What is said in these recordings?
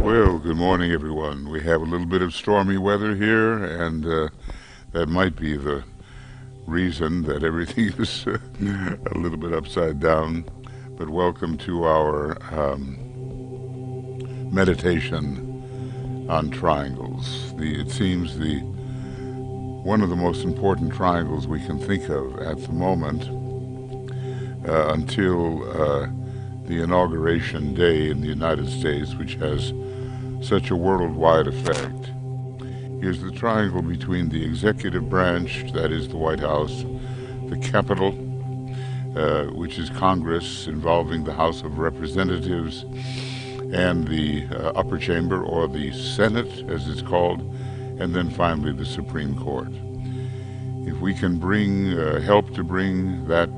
Well, good morning, everyone. We have a little bit of stormy weather here, and that might be the reason that everything is a little bit upside down. But welcome to our meditation on triangles. It seems the one of the most important triangles we can think of at the moment, until the inauguration day in the United States, which has such a worldwide effect, is the triangle between the executive branch, that is the White House, the Capitol, which is Congress involving the House of Representatives, and the upper chamber, or the Senate as it's called, and then finally the Supreme Court. If we can help to bring that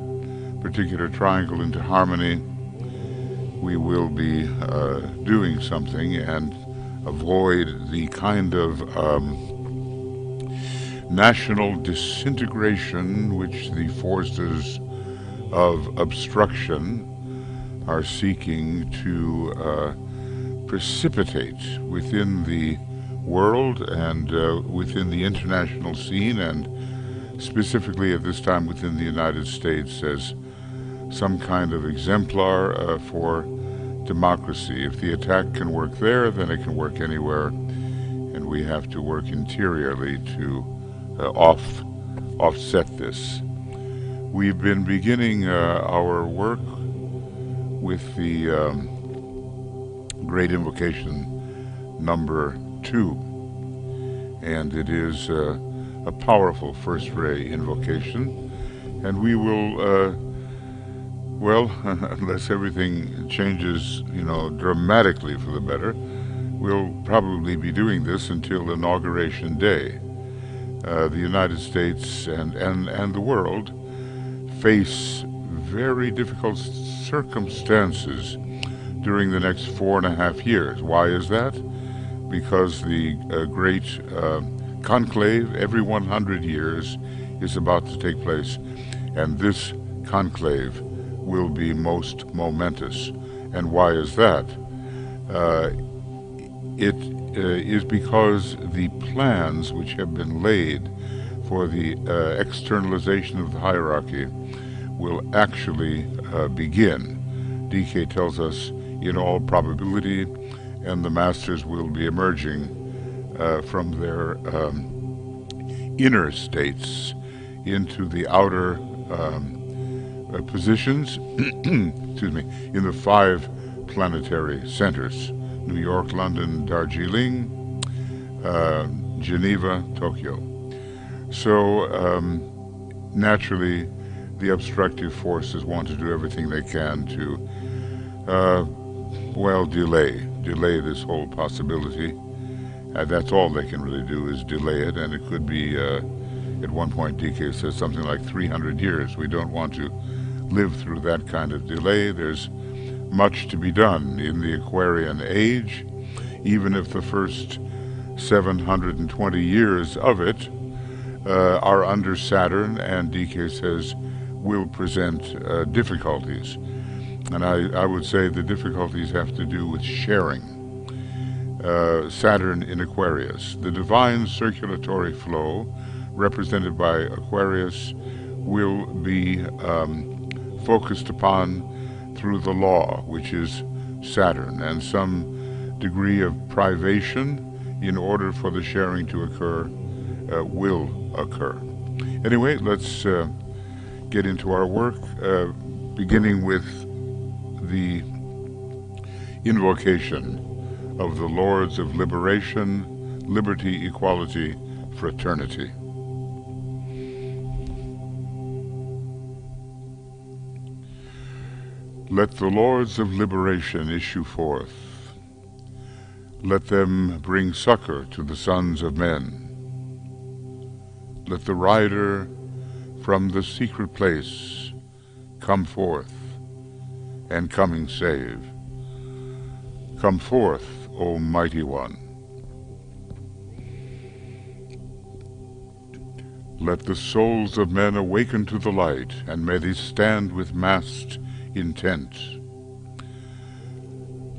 particular triangle into harmony, we will be doing something and avoid the kind of national disintegration which the forces of obstruction are seeking to precipitate within the world and within the international scene, and specifically at this time within the United States, as some kind of exemplar for democracy. If the attack can work there, then it can work anywhere, and we have to work interiorly to offset this. We've been beginning our work with the Great Invocation number 2, and it is a powerful first ray invocation, and we will well, unless everything changes, dramatically for the better, we'll probably be doing this until Inauguration Day. The United States and the world face very difficult circumstances during the next 4.5 years. Why is that? Because the great conclave every 100 years is about to take place, and this conclave will be most momentous. And why is that? It is because the plans which have been laid for the externalization of the hierarchy will actually begin. DK tells us in all probability, and the masters will be emerging from their inner states into the outer positions excuse me, in the 5 planetary centers: New York, London, Darjeeling, Geneva, Tokyo. So naturally the obstructive forces want to do everything they can to delay this whole possibility. That's all they can really do, is delay it, and it could be at one point DK says something like 300 years. We don't want to live through that kind of delay. There's much to be done in the Aquarian age, even if the first 720 years of it are under Saturn, and DK says will present difficulties. And I would say the difficulties have to do with sharing. Saturn in Aquarius, the divine circulatory flow represented by Aquarius will be focused upon through the law, which is Saturn, and some degree of privation in order for the sharing to occur will occur. Anyway, let's get into our work, beginning with the invocation of the Lords of Liberation, Liberty, Equality, Fraternity. Let the Lords of Liberation issue forth. Let them bring succor to the sons of men. Let the rider from the secret place come forth, and coming save. Come forth, O mighty one. Let the souls of men awaken to the light, and may they stand with massed intent.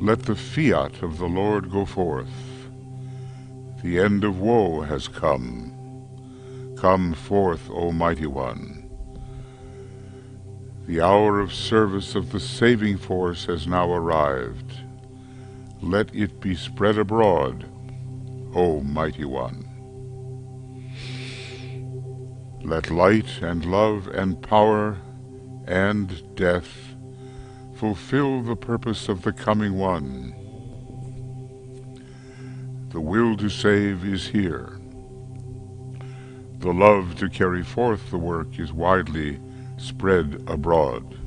Let the fiat of the Lord go forth. The end of woe has come. Come forth, O Mighty One. The hour of service of the saving force has now arrived. Let it be spread abroad, O Mighty One. Let light and love and power and death fulfill the purpose of the coming One. The will to save is here. The love to carry forth the work is widely spread abroad.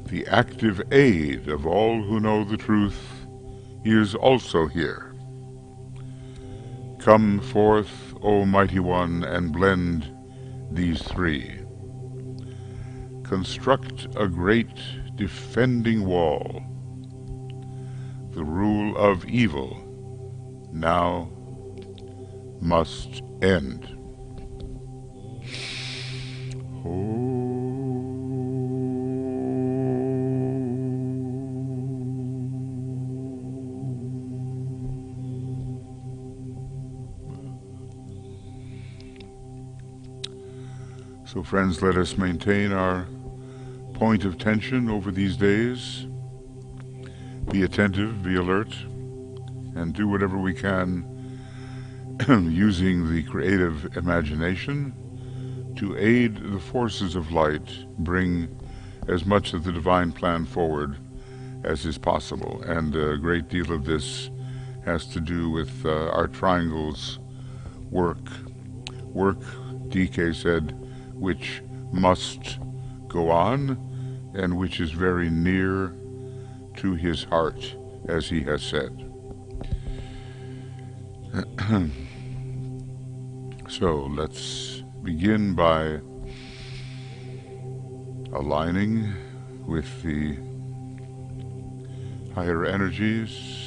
The active aid of all who know the truth is also here. Come forth, O Mighty One, and blend these three. Construct a great defending wall. The rule of evil now must end. So friends, let us maintain our point of tension over these days. Be attentive, be alert, and do whatever we can using the creative imagination to aid the forces of light, bring as much of the divine plan forward as is possible. And a great deal of this has to do with our triangles work, DK said, which must go on and which is very near to his heart, as he has said. So let's begin by aligning with the higher energies.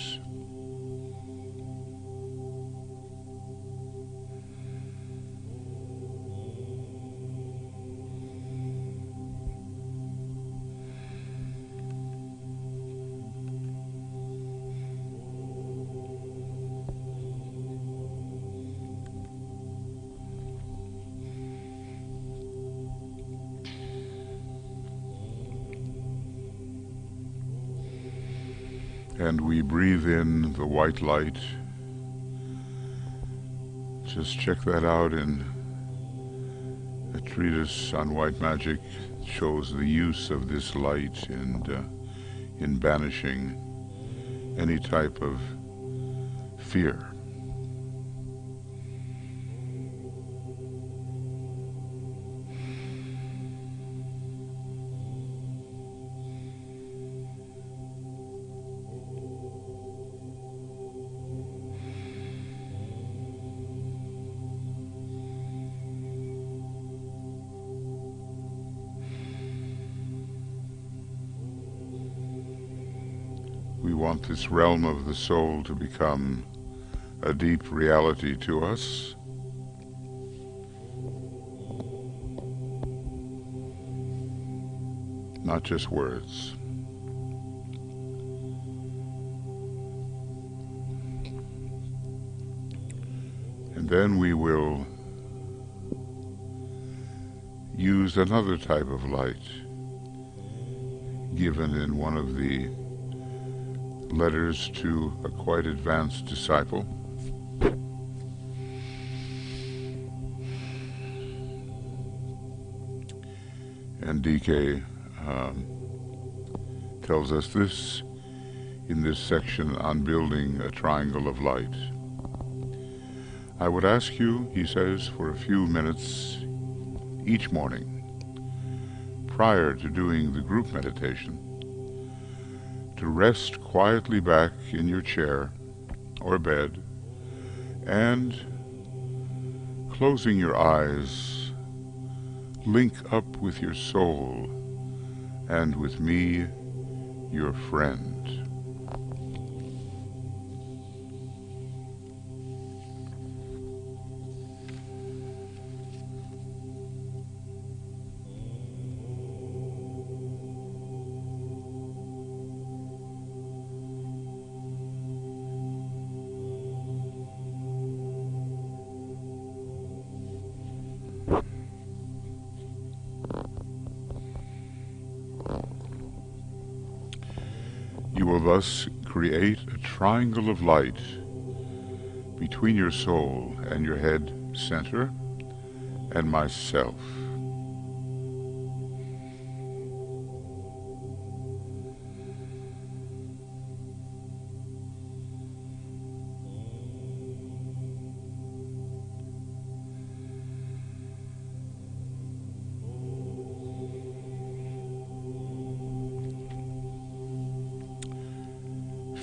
And we breathe in the white light. Just check that out in a treatise on white magic. It shows the use of this light in banishing any type of fear. We want this realm of the soul to become a deep reality to us. Not just words. And then we will use another type of light given in one of the letters to a quite advanced disciple. And DK tells us this in this section on building a triangle of light. I would ask you, he says, for a few minutes each morning, prior to doing the group meditation, to rest quietly back in your chair or bed and, closing your eyes, link up with your soul and with me, your friend. You will thus create a triangle of light between your soul and your head center and myself.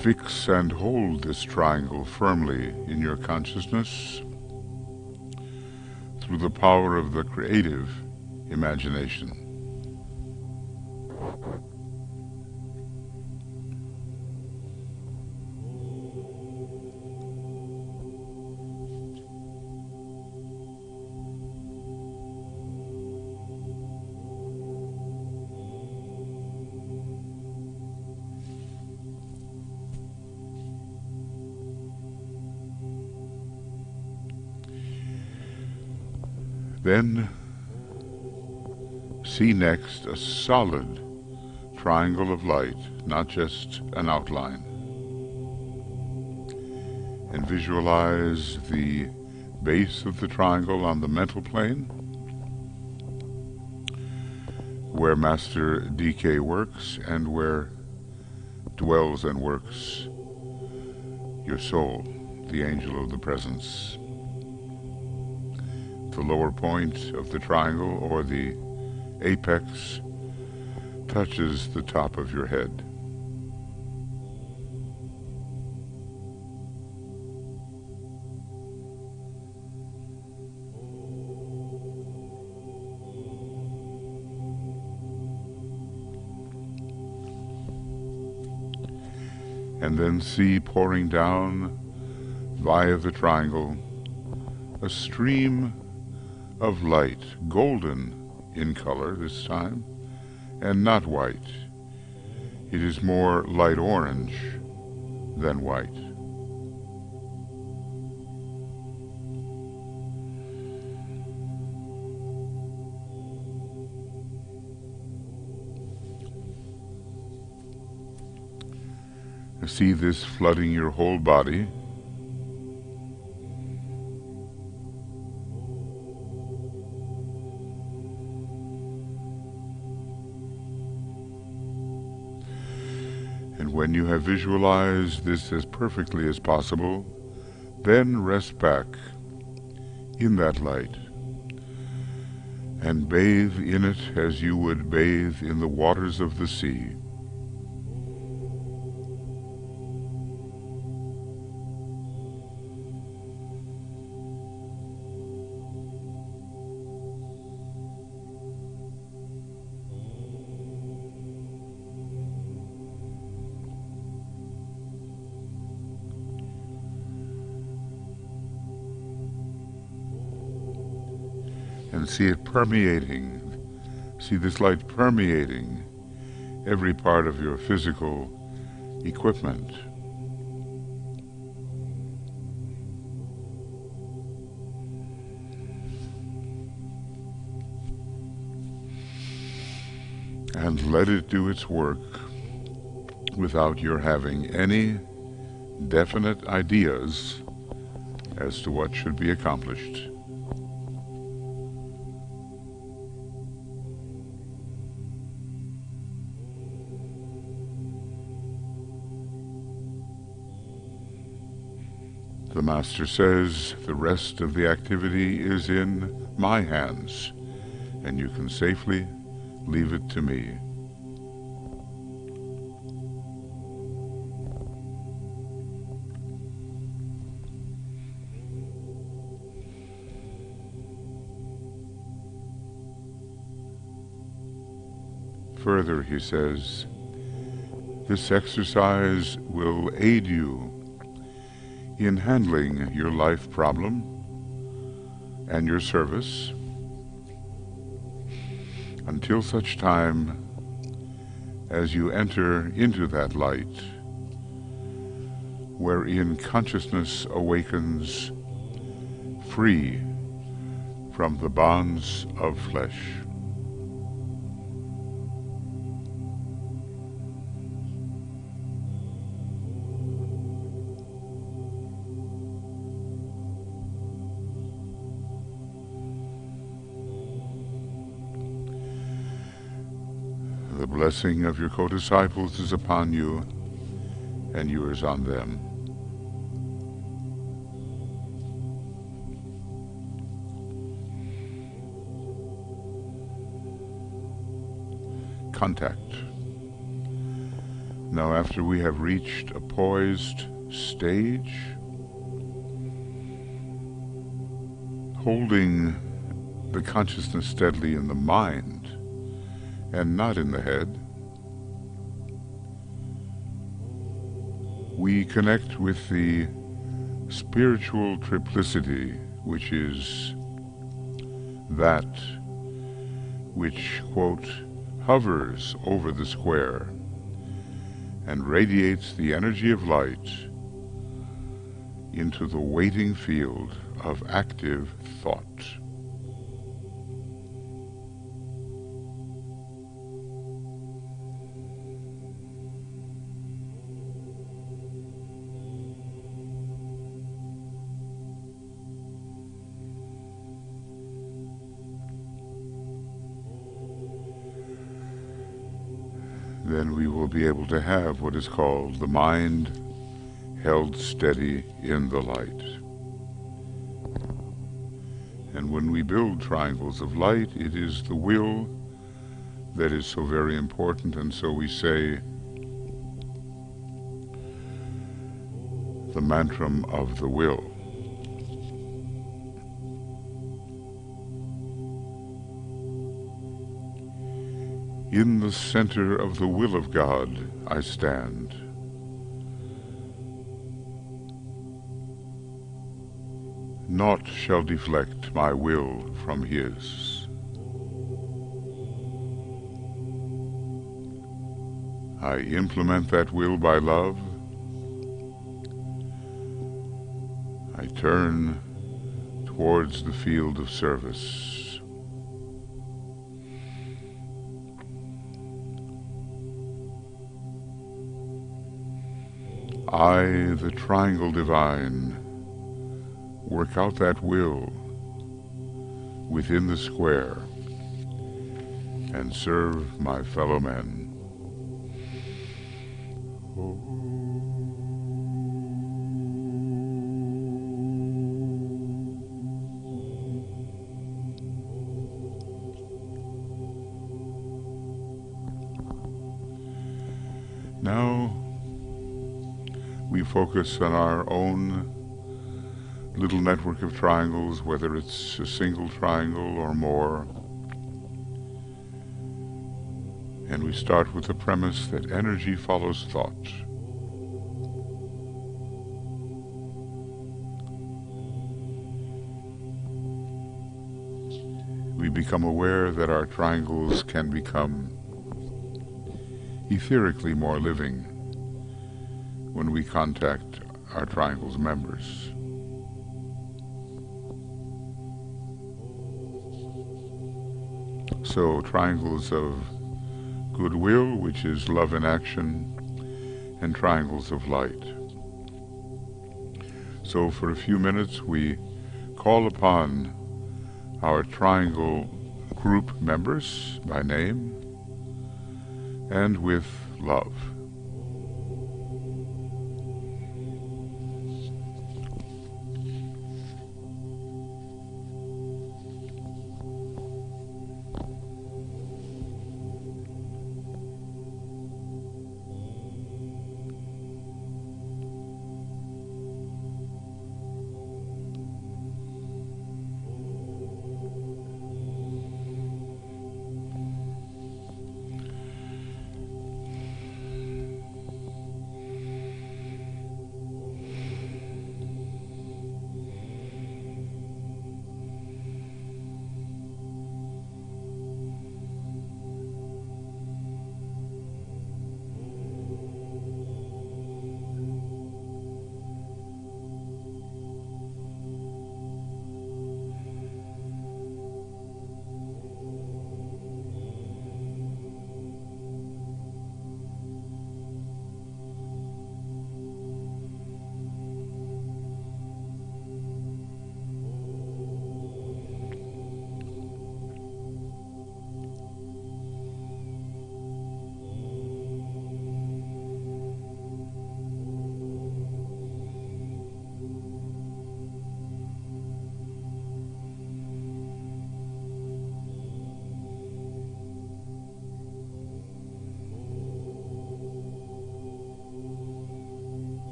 Fix and hold this triangle firmly in your consciousness through the power of the creative imagination. Then see next a solid triangle of light, not just an outline. And visualize the base of the triangle on the mental plane, where Master DK works and where dwells and works your soul, the angel of the presence. The lower point of the triangle, or the apex, touches the top of your head. And then see pouring down via the triangle a stream of light, golden in color this time, and not white. It is more light orange than white. See this flooding your whole body. And when you have visualized this as perfectly as possible, then rest back in that light and bathe in it as you would bathe in the waters of the sea. And see it permeating, see this light permeating every part of your physical equipment. And let it do its work without your having any definite ideas as to what should be accomplished. The Master says the rest of the activity is in my hands, and you can safely leave it to me. Further, he says, this exercise will aid you in handling your life problem and your service until such time as you enter into that light wherein consciousness awakens free from the bonds of flesh. blessing of your co-disciples is upon you, and yours on them. Contact. Now, after we have reached a poised stage, holding the consciousness steadily in the mind and not in the head, we connect with the spiritual triplicity, which is that which, quote, hovers over the square and radiates the energy of light into the waiting field of active thought. Then we will be able to have what is called the mind held steady in the light. And when we build triangles of light, it is the will that is so very important, and so we say the mantra of the will. In the center of the will of God I stand. Naught shall deflect my will from His. I implement that will by love. I turn towards the field of service. I, the triangle divine, work out that will within the square and serve my fellow men. Now we focus on our own little network of triangles, whether it's a single triangle or more. And we start with the premise that energy follows thought. We become aware that our triangles can become etherically more living when we contact our triangle's members. So triangles of goodwill, which is love in action, and triangles of light. So for a few minutes we call upon our triangle group members by name and with love.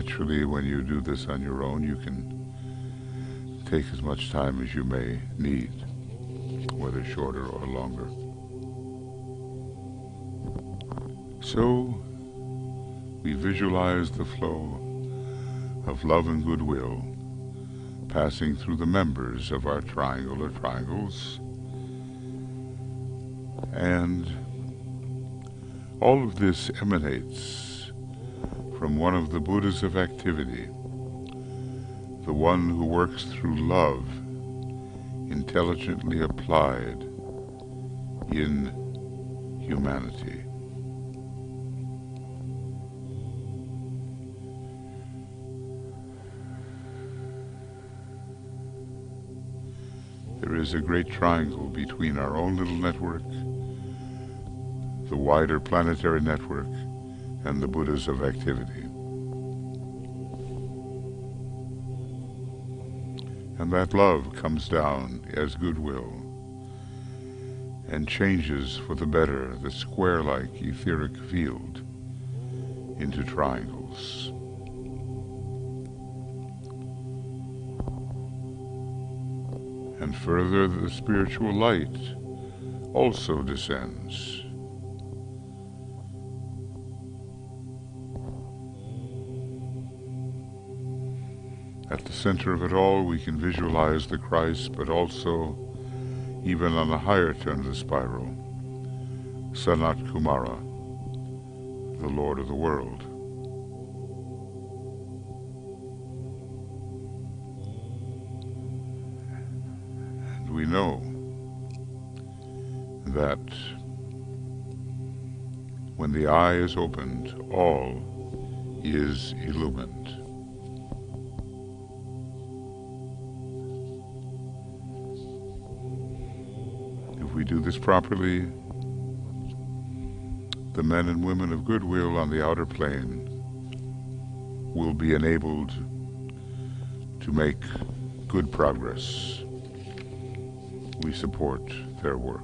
Naturally, when you do this on your own, you can take as much time as you may need, whether shorter or longer. So, we visualize the flow of love and goodwill passing through the members of our triangle or triangles, and all of this emanates from one of the Buddhas of activity, the one who works through love, intelligently applied in humanity. There is a great triangle between our own little network, the wider planetary network, and the Buddhas of activity. And that love comes down as goodwill and changes for the better the square-like etheric field into triangles. And further, the spiritual light also descends. At the center of it all, we can visualize the Christ, but also, even on the higher turn of the spiral, Sanat Kumara, the Lord of the world. And we know that when the eye is opened, all is illumined. If we do this properly, the men and women of goodwill on the outer plane will be enabled to make good progress. We support their work.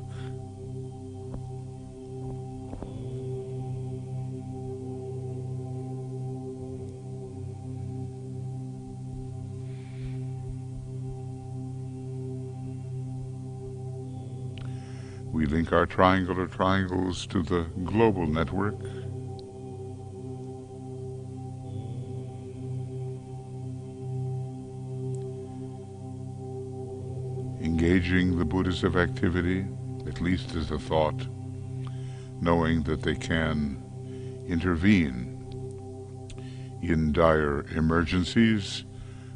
We link our triangular triangles to the global network, engaging the Buddhas of activity, at least as a thought, knowing that they can intervene in dire emergencies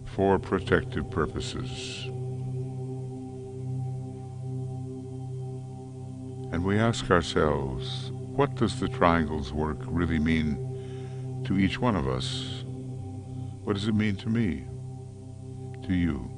for protective purposes. And we ask ourselves, what does the triangle's work really mean to each one of us? What does it mean to me? To you?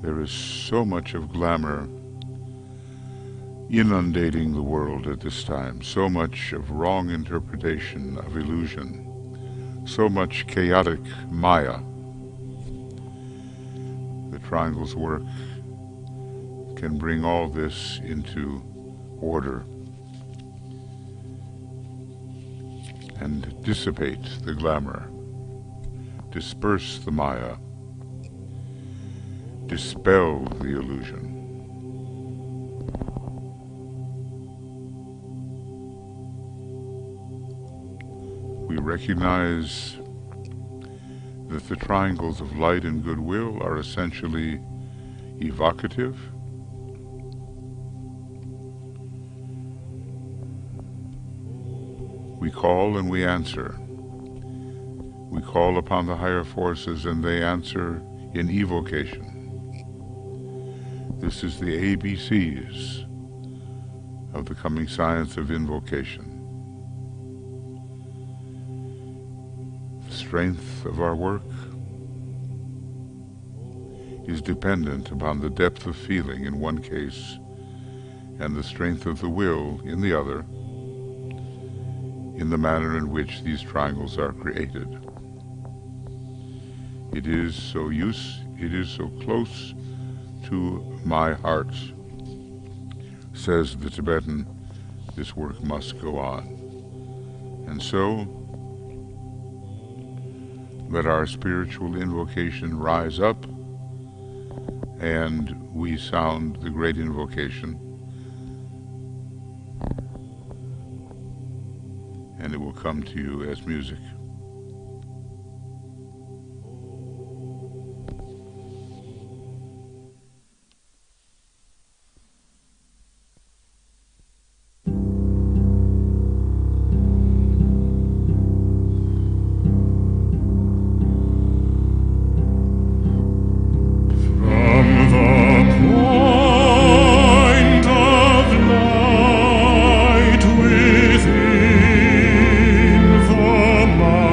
There is so much of glamour inundating the world at this time, so much of wrong interpretation of illusion, so much chaotic maya. The triangle's work can bring all this into order and dissipate the glamour, disperse the maya, dispel the illusion. We recognize that the triangles of light and goodwill are essentially evocative. We call and we answer. We call upon the higher forces and they answer in evocation. This is the ABCs of the coming science of invocation. The strength of our work is dependent upon the depth of feeling in one case and the strength of the will in the other, in the manner in which these triangles are created. It is so close to my heart, says the Tibetan, this work must go on. And so, let our spiritual invocation rise up, and we sound the great invocation, and it will come to you as music. Within the mind.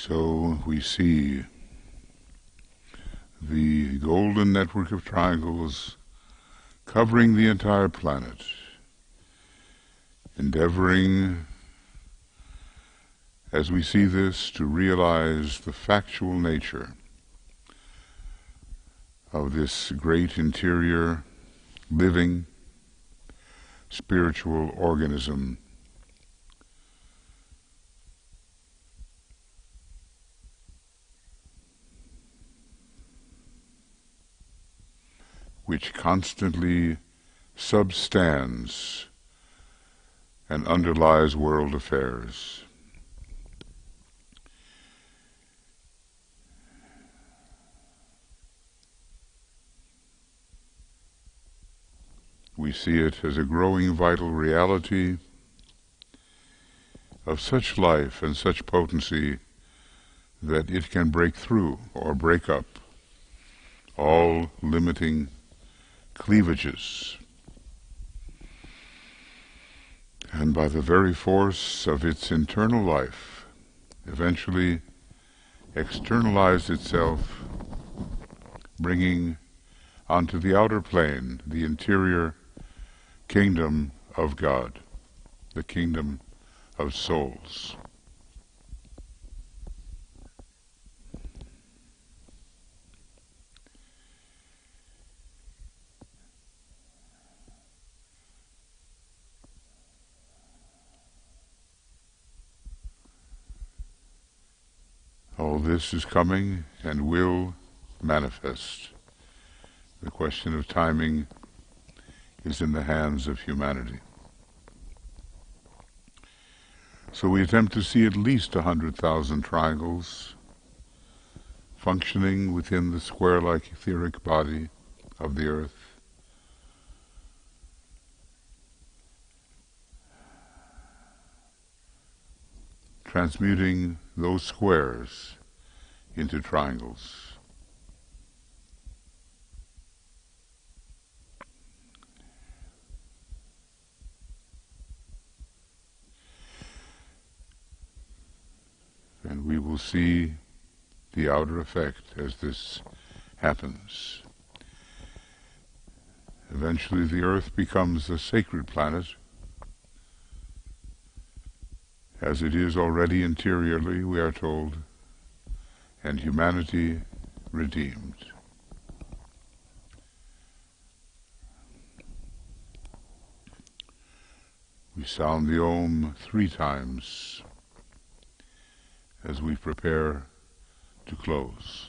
So we see the golden network of triangles covering the entire planet, endeavoring, as we see this, to realize the factual nature of this great interior, living, spiritual organism which constantly substands and underlies world affairs. We see it as a growing vital reality of such life and such potency that it can break through or break up all limiting cleavages, and by the very force of its internal life eventually externalize itself, bringing onto the outer plane the interior kingdom of God, the kingdom of souls. All this is coming and will manifest. The question of timing is in the hands of humanity. So we attempt to see at least 100,000 triangles functioning within the square-like etheric body of the earth, transmuting those squares into triangles. And we will see the outer effect as this happens. Eventually the earth becomes a sacred planet, as it is already interiorly, we are told, and humanity redeemed. We sound the Om 3 times as we prepare to close.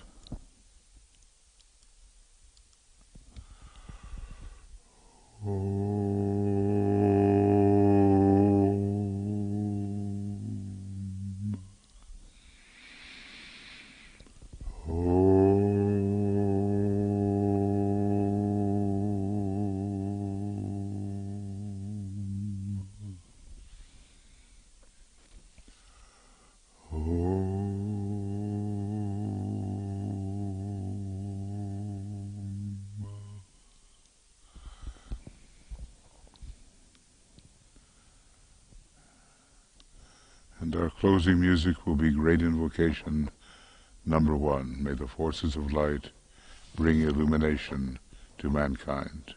And our closing music will be Great Invocation number 1. May the forces of light bring illumination to mankind.